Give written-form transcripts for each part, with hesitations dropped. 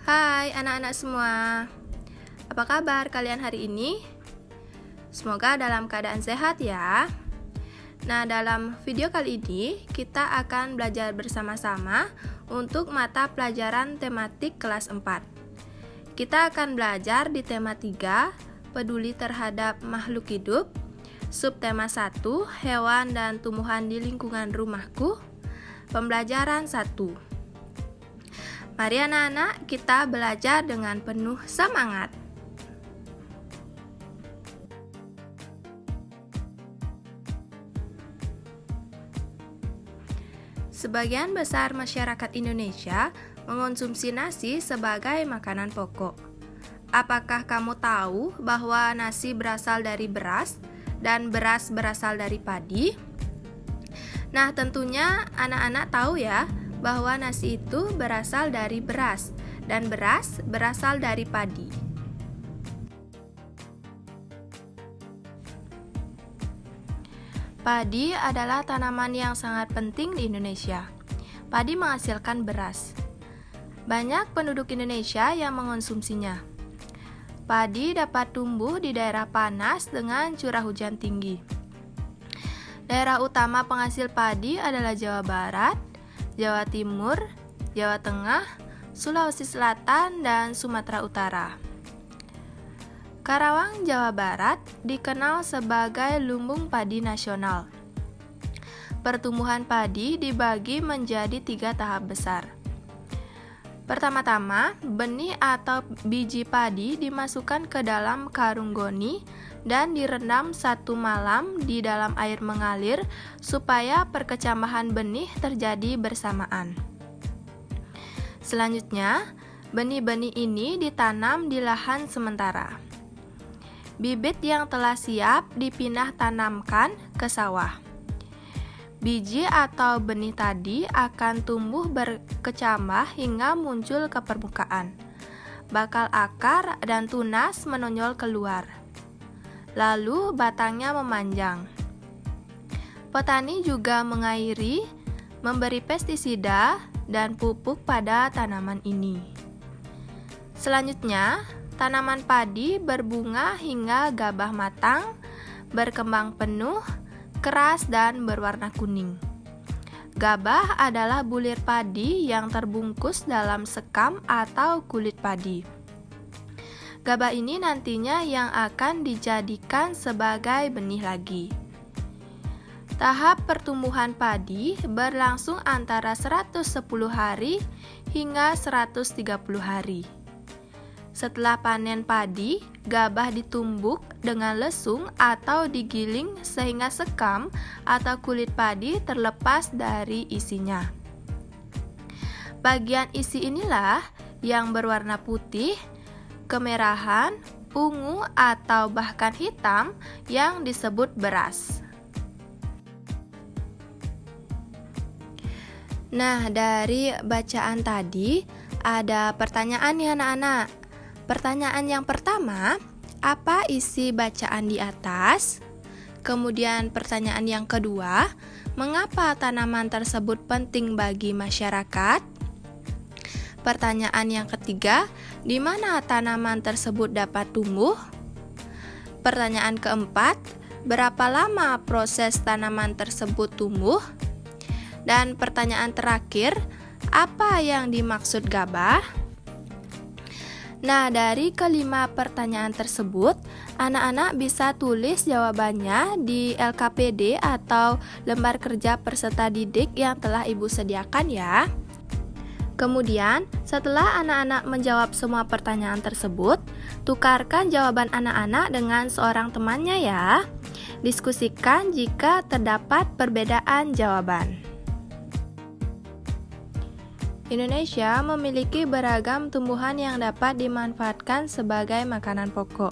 Hai anak-anak semua, apa kabar kalian hari ini? Semoga dalam keadaan sehat ya. Nah, dalam video kali ini kita akan belajar bersama-sama untuk mata pelajaran tematik kelas 4. Kita akan belajar di tema 3, peduli terhadap makhluk hidup, subtema 1, hewan dan tumbuhan di lingkungan rumahku, pembelajaran 1. Mari anak-anak, kita belajar dengan penuh semangat. Sebagian besar masyarakat Indonesia mengonsumsi nasi sebagai makanan pokok. Apakah kamu tahu bahwa nasi berasal dari beras dan beras berasal dari padi? Nah, tentunya anak-anak tahu ya, bahwa nasi itu berasal dari beras dan beras berasal dari padi. Padi adalah tanaman yang sangat penting di Indonesia. Padi menghasilkan beras. Banyak penduduk Indonesia yang mengonsumsinya. Padi dapat tumbuh di daerah panas dengan curah hujan tinggi. Daerah utama penghasil padi adalah Jawa Barat, Jawa Timur, Jawa Tengah, Sulawesi Selatan, dan Sumatera Utara. Karawang, Jawa Barat dikenal sebagai lumbung padi nasional. Pertumbuhan padi dibagi menjadi 3 tahap besar. Pertama-tama, benih atau biji padi dimasukkan ke dalam karung goni dan direndam 1 malam di dalam air mengalir supaya perkecambahan benih terjadi bersamaan. Selanjutnya, benih-benih ini ditanam di lahan sementara. Bibit yang telah siap dipindah tanamkan ke sawah. Biji atau benih tadi akan tumbuh berkecambah hingga muncul ke permukaan. Bakal akar dan tunas menonjol keluar. Lalu batangnya memanjang. Petani juga mengairi, memberi pestisida dan pupuk pada tanaman ini. Selanjutnya, tanaman padi berbunga hingga gabah matang, berkembang penuh, keras dan berwarna kuning. Gabah adalah bulir padi yang terbungkus dalam sekam atau kulit padi. Gabah ini nantinya yang akan dijadikan sebagai benih lagi. Tahap pertumbuhan padi berlangsung antara 110 hari hingga 130 hari. Setelah panen padi, gabah ditumbuk dengan lesung atau digiling sehingga sekam atau kulit padi terlepas dari isinya. Bagian isi inilah yang berwarna putih, kemerahan, ungu, atau bahkan hitam yang disebut beras. Nah, dari bacaan tadi ada pertanyaan nih anak-anak. Pertanyaan yang pertama, apa isi bacaan di atas? Kemudian pertanyaan yang kedua, mengapa tanaman tersebut penting bagi masyarakat? Pertanyaan yang ketiga, di mana tanaman tersebut dapat tumbuh? Pertanyaan keempat, berapa lama proses tanaman tersebut tumbuh? Dan pertanyaan terakhir, apa yang dimaksud gabah? Nah, dari kelima pertanyaan tersebut, anak-anak bisa tulis jawabannya di LKPD atau lembar kerja peserta didik yang telah Ibu sediakan ya. Kemudian, setelah anak-anak menjawab semua pertanyaan tersebut, tukarkan jawaban anak-anak dengan seorang temannya ya. Diskusikan jika terdapat perbedaan jawaban. Indonesia memiliki beragam tumbuhan yang dapat dimanfaatkan sebagai makanan pokok.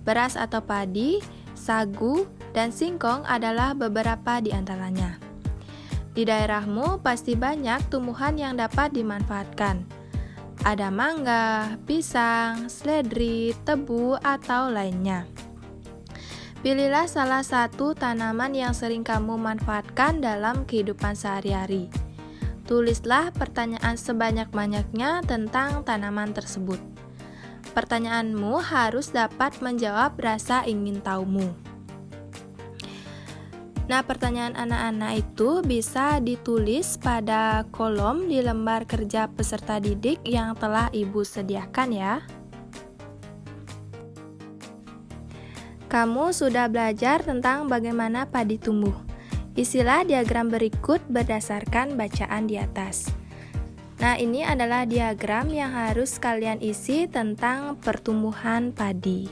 Beras atau padi, sagu, dan singkong adalah beberapa di antaranya. Di daerahmu pasti banyak tumbuhan yang dapat dimanfaatkan. Ada mangga, pisang, seledri, tebu, atau lainnya. Pilihlah salah satu tanaman yang sering kamu manfaatkan dalam kehidupan sehari-hari. Tulislah pertanyaan sebanyak-banyaknya tentang tanaman tersebut. Pertanyaanmu harus dapat menjawab rasa ingin tahumu. Nah, pertanyaan anak-anak itu bisa ditulis pada kolom di lembar kerja peserta didik yang telah Ibu sediakan ya. Kamu sudah belajar tentang bagaimana padi tumbuh. Isilah diagram berikut berdasarkan bacaan di atas. Nah, ini adalah diagram yang harus kalian isi tentang pertumbuhan padi.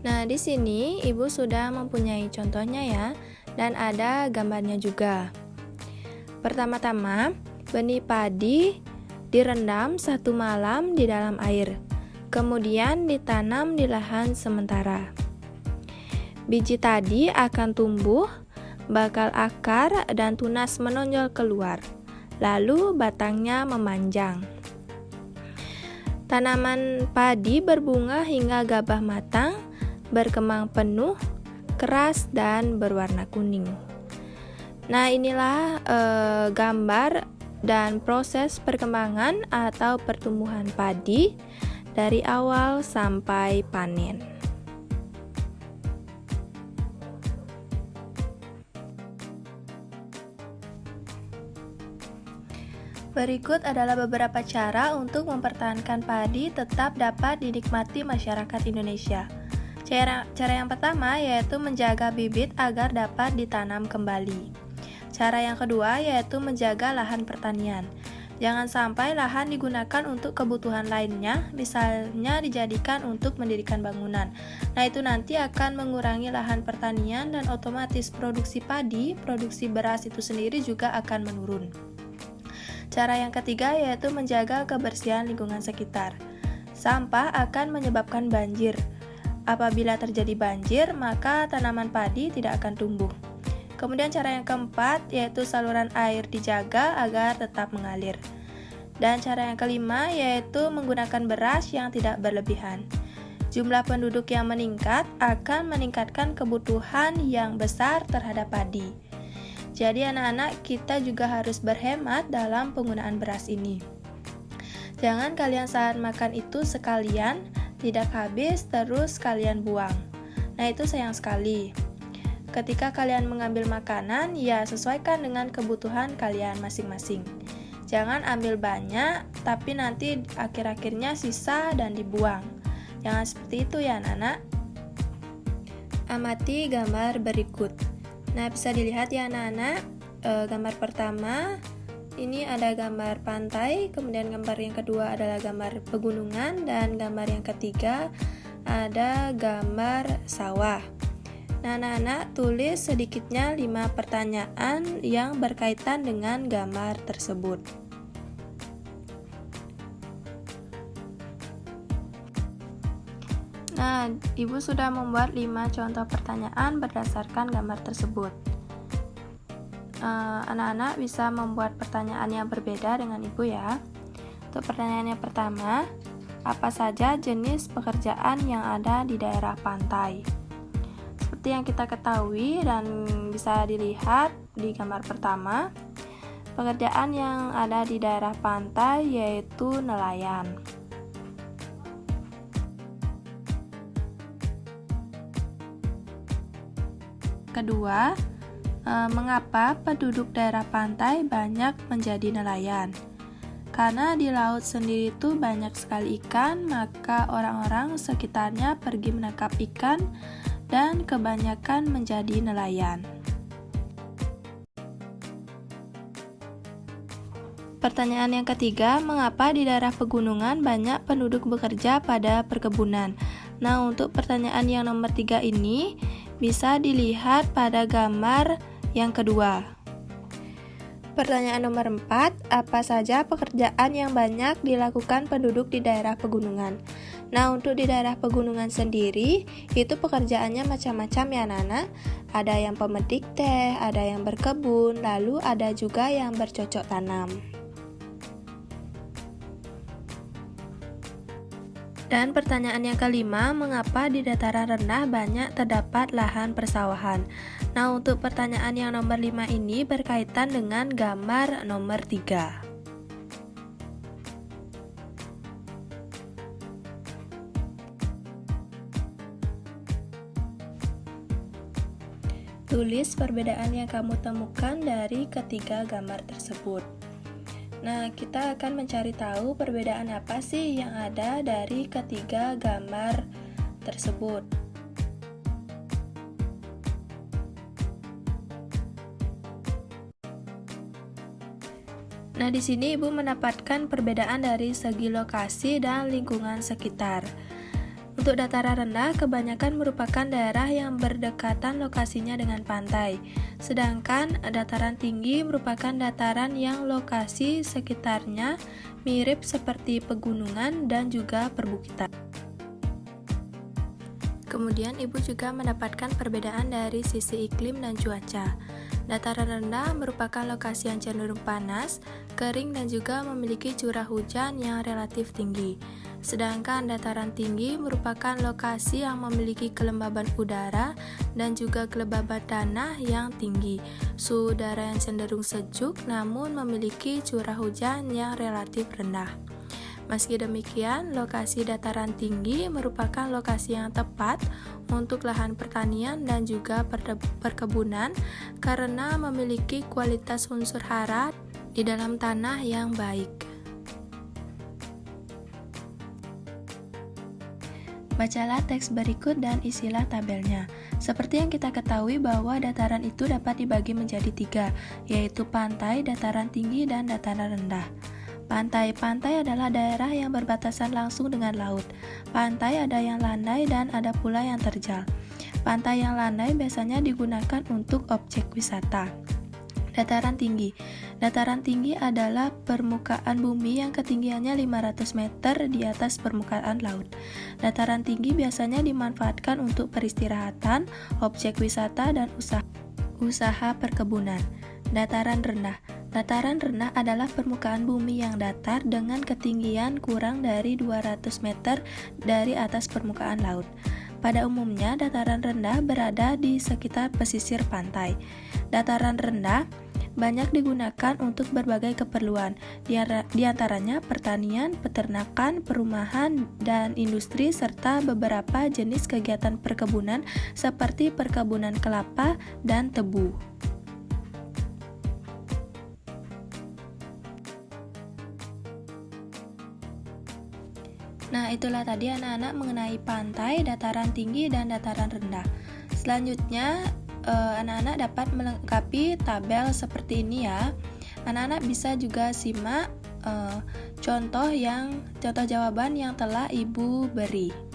Nah, di sini Ibu sudah mempunyai contohnya ya, dan ada gambarnya juga. Pertama-tama, benih padi direndam 1 malam di dalam air, kemudian ditanam di lahan sementara. Biji tadi akan tumbuh, bakal akar dan tunas menonjol keluar, lalu batangnya memanjang. Tanaman padi berbunga hingga gabah matang, berkembang penuh, keras, dan berwarna kuning. Nah, inilah gambar dan proses perkembangan atau pertumbuhan padi dari awal sampai panen. Berikut adalah beberapa cara untuk mempertahankan padi tetap dapat dinikmati masyarakat Indonesia. Cara yang pertama yaitu menjaga bibit agar dapat ditanam kembali. Cara yang kedua yaitu menjaga lahan pertanian. Jangan sampai lahan digunakan untuk kebutuhan lainnya, misalnya dijadikan untuk mendirikan bangunan. Nah, itu nanti akan mengurangi lahan pertanian dan otomatis produksi padi, produksi beras itu sendiri juga akan menurun. Cara yang ketiga yaitu menjaga kebersihan lingkungan sekitar. Sampah akan menyebabkan banjir. Apabila terjadi banjir, maka tanaman padi tidak akan tumbuh. Kemudian cara yang keempat yaitu saluran air dijaga agar tetap mengalir. Dan cara yang kelima yaitu menggunakan beras yang tidak berlebihan. Jumlah penduduk yang meningkat akan meningkatkan kebutuhan yang besar terhadap padi. Jadi anak-anak, kita juga harus berhemat dalam penggunaan beras ini. Jangan kalian saat makan itu sekalian, tidak habis terus kalian buang. Nah, itu sayang sekali. Ketika kalian mengambil makanan, ya sesuaikan dengan kebutuhan kalian masing-masing. Jangan ambil banyak, tapi nanti akhir-akhirnya sisa dan dibuang. Jangan seperti itu ya anak-anak. Amati gambar berikut. Nah, bisa dilihat ya anak-anak, gambar pertama, ini ada gambar pantai, kemudian gambar yang kedua adalah gambar pegunungan, dan gambar yang ketiga ada gambar sawah. Nah, anak-anak tulis sedikitnya 5 pertanyaan yang berkaitan dengan gambar tersebut. Nah, Ibu sudah membuat 5 contoh pertanyaan berdasarkan gambar tersebut. Anak-anak bisa membuat pertanyaan yang berbeda dengan Ibu ya. Untuk pertanyaan yang pertama, apa saja jenis pekerjaan yang ada di daerah pantai? Seperti yang kita ketahui dan bisa dilihat di gambar pertama, pekerjaan yang ada di daerah pantai yaitu nelayan. Kedua, mengapa penduduk daerah pantai banyak menjadi nelayan? Karena di laut sendiri itu banyak sekali ikan, maka orang-orang sekitarnya pergi menangkap ikan dan kebanyakan menjadi nelayan. Pertanyaan yang ketiga, mengapa di daerah pegunungan banyak penduduk bekerja pada perkebunan? Nah, untuk pertanyaan yang nomor 3 ini bisa dilihat pada gambar yang kedua. Pertanyaan nomor 4, apa saja pekerjaan yang banyak dilakukan penduduk di daerah pegunungan? Nah, untuk di daerah pegunungan sendiri, itu pekerjaannya macam-macam ya anak-anak. Ada yang pemetik teh, ada yang berkebun, lalu ada juga yang bercocok tanam. Dan pertanyaan yang kelima, mengapa di dataran rendah banyak terdapat lahan persawahan? Nah, untuk pertanyaan yang nomor 5 ini berkaitan dengan gambar nomor 3. Tulis perbedaan yang kamu temukan dari ketiga gambar tersebut. Nah, kita akan mencari tahu perbedaan apa sih yang ada dari ketiga gambar tersebut. Nah, di sini Ibu mendapatkan perbedaan dari segi lokasi dan lingkungan sekitar. Untuk dataran rendah, kebanyakan merupakan daerah yang berdekatan lokasinya dengan pantai. Sedangkan dataran tinggi merupakan dataran yang lokasi sekitarnya mirip seperti pegunungan dan juga perbukitan. Kemudian Ibu juga mendapatkan perbedaan dari sisi iklim dan cuaca. Dataran rendah merupakan lokasi yang cenderung panas, kering dan juga memiliki curah hujan yang relatif tinggi. Sedangkan dataran tinggi merupakan lokasi yang memiliki kelembaban udara dan juga kelembaban tanah yang tinggi. Suhu udara yang cenderung sejuk namun memiliki curah hujan yang relatif rendah. Meski demikian, lokasi dataran tinggi merupakan lokasi yang tepat untuk lahan pertanian dan juga perkebunan karena memiliki kualitas unsur hara di dalam tanah yang baik. Bacalah teks berikut dan isilah tabelnya. Seperti yang kita ketahui bahwa dataran itu dapat dibagi menjadi 3, yaitu pantai, dataran tinggi, dan dataran rendah. Pantai adalah daerah yang berbatasan langsung dengan laut. Pantai ada yang landai dan ada pula yang terjal. Pantai yang landai biasanya digunakan untuk objek wisata. Dataran tinggi. Dataran tinggi adalah permukaan bumi yang ketinggiannya 500 meter di atas permukaan laut. Dataran tinggi biasanya dimanfaatkan untuk peristirahatan, objek wisata, dan usaha perkebunan. Dataran rendah. Dataran rendah adalah permukaan bumi yang datar dengan ketinggian kurang dari 200 meter dari atas permukaan laut. Pada umumnya, dataran rendah berada di sekitar pesisir pantai. Dataran rendah banyak digunakan untuk berbagai keperluan, di antaranya pertanian, peternakan, perumahan, dan industri, serta beberapa jenis kegiatan perkebunan seperti perkebunan kelapa dan tebu. Nah, itulah tadi anak-anak mengenai pantai, dataran tinggi, dan dataran rendah. Selanjutnya, anak-anak dapat melengkapi tabel seperti ini ya. Anak-anak bisa juga simak contoh jawaban yang telah Ibu beri.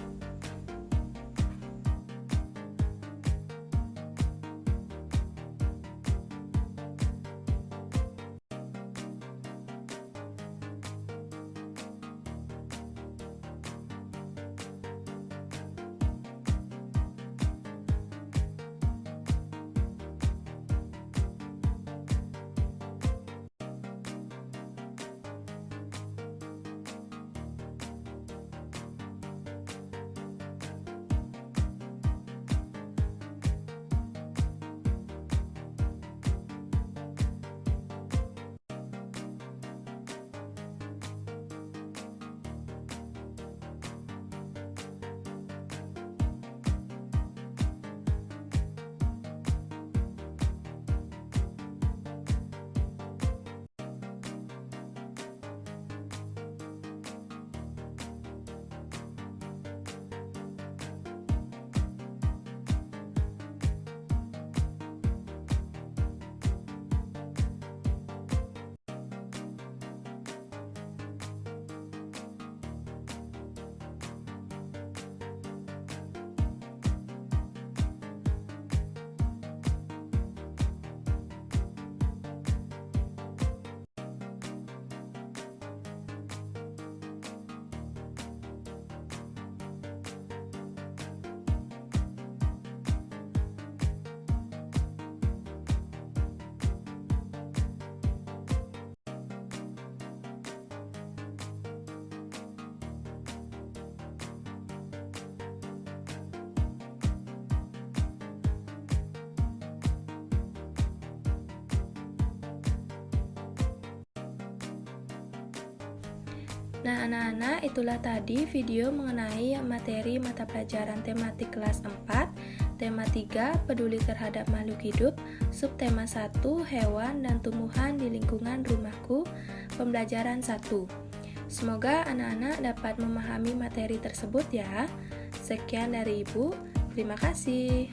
Nah, anak-anak, itulah tadi video mengenai materi mata pelajaran tematik kelas 4, tema 3, peduli terhadap makhluk hidup, subtema 1, hewan dan tumbuhan di lingkungan rumahku, pembelajaran 1. Semoga anak-anak dapat memahami materi tersebut ya. Sekian dari Ibu, terima kasih.